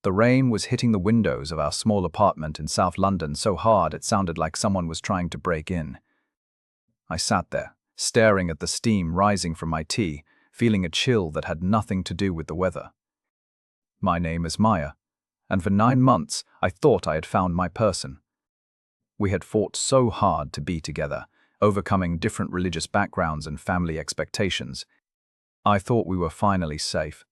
The rain was hitting the windows of our small apartment in South London so hard it sounded like someone was trying to break in. I sat there, staring at the steam rising from my tea, feeling a chill that had nothing to do with the weather. My name is Maya, and for 9 months I thought I had found my person. We had fought so hard to be together, overcoming different religious backgrounds and family expectations. I thought we were finally safe.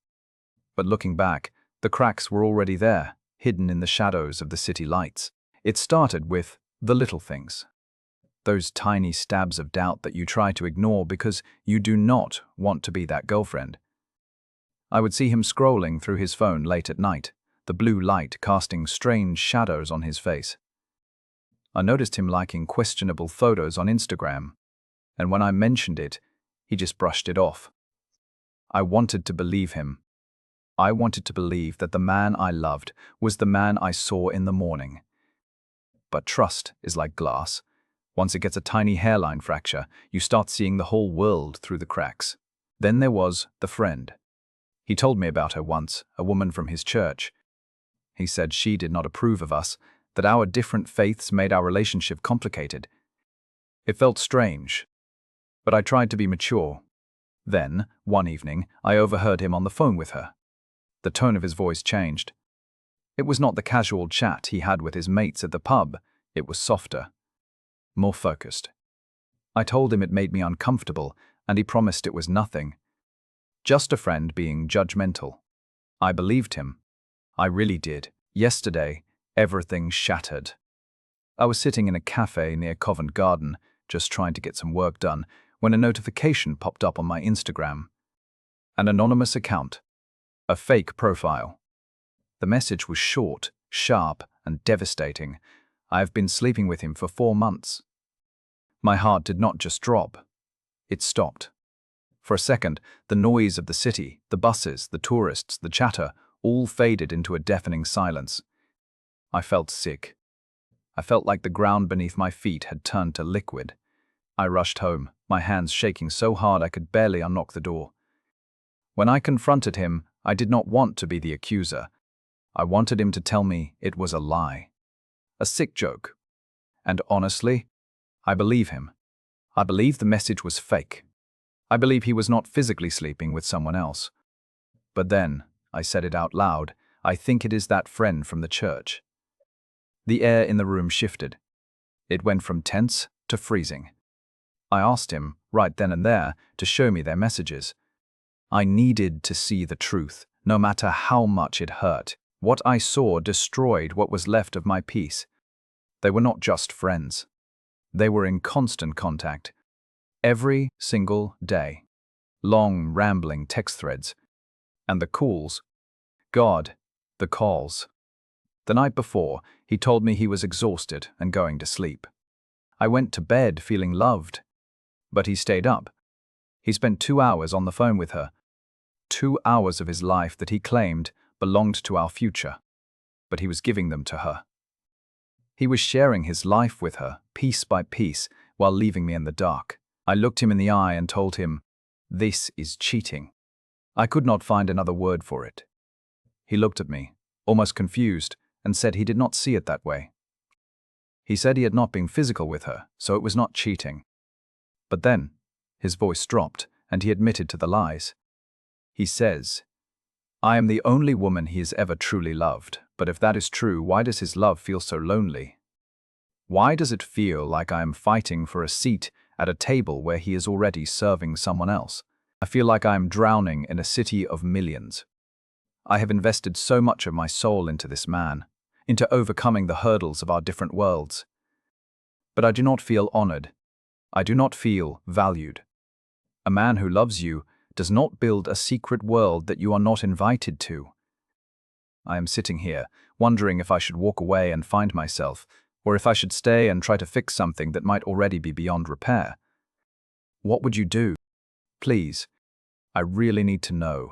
But looking back, the cracks were already there, hidden in the shadows of the city lights. It started with the little things. Those tiny stabs of doubt that you try to ignore because you do not want to be that girlfriend. I would see him scrolling through his phone late at night, the blue light casting strange shadows on his face. I noticed him liking questionable photos on Instagram, and when I mentioned it, he just brushed it off. I wanted to believe him. I wanted to believe that the man I loved was the man I saw in the morning. But trust is like glass. Once it gets a tiny hairline fracture, you start seeing the whole world through the cracks. Then there was the friend. He told me about her once, a woman from his church. He said she did not approve of us, that our different faiths made our relationship complicated. It felt strange, but I tried to be mature. Then, one evening, I overheard him on the phone with her. The tone of his voice changed. It was not the casual chat he had with his mates at the pub. It was softer, more focused. I told him it made me uncomfortable, and he promised it was nothing. Just a friend being judgmental. I believed him. I really did. Yesterday, everything shattered. I was sitting in a cafe near Covent Garden, just trying to get some work done, when a notification popped up on my Instagram. An anonymous account. A fake profile. The message was short, sharp, and devastating. I have been sleeping with him for 4 months. My heart did not just drop. It stopped. For a second, the noise of the city, the buses, the tourists, the chatter, all faded into a deafening silence. I felt sick. I felt like the ground beneath my feet had turned to liquid. I rushed home, my hands shaking so hard I could barely unlock the door. When I confronted him, I did not want to be the accuser. I wanted him to tell me it was a lie. A sick joke. And honestly, I believe him. I believe the message was fake. I believe he was not physically sleeping with someone else. But then, I said it out loud, I think it is that friend from the church. The air in the room shifted. It went from tense to freezing. I asked him, right then and there, to show me their messages. I needed to see the truth, no matter how much it hurt. What I saw destroyed what was left of my peace. They were not just friends. They were in constant contact. Every single day. Long, rambling text threads. And the calls. God, the calls. The night before, he told me he was exhausted and going to sleep. I went to bed feeling loved. But he stayed up. He spent 2 hours on the phone with her. 2 hours of his life that he claimed belonged to our future. But he was giving them to her. He was sharing his life with her, piece by piece, while leaving me in the dark. I looked him in the eye and told him, "This is cheating." I could not find another word for it. He looked at me, almost confused, and said he did not see it that way. He said he had not been physical with her, so it was not cheating. But then, his voice dropped, and he admitted to the lies. He says, "I am the only woman he has ever truly loved, but if that is true, why does his love feel so lonely? Why does it feel like I am fighting for a seat at a table where he is already serving someone else? I feel like I am drowning in a city of millions. I have invested so much of my soul into this man, into overcoming the hurdles of our different worlds. But I do not feel honored. I do not feel valued. A man who loves you does not build a secret world that you are not invited to." I am sitting here, wondering if I should walk away and find myself, or if I should stay and try to fix something that might already be beyond repair. What would you do? Please, I really need to know.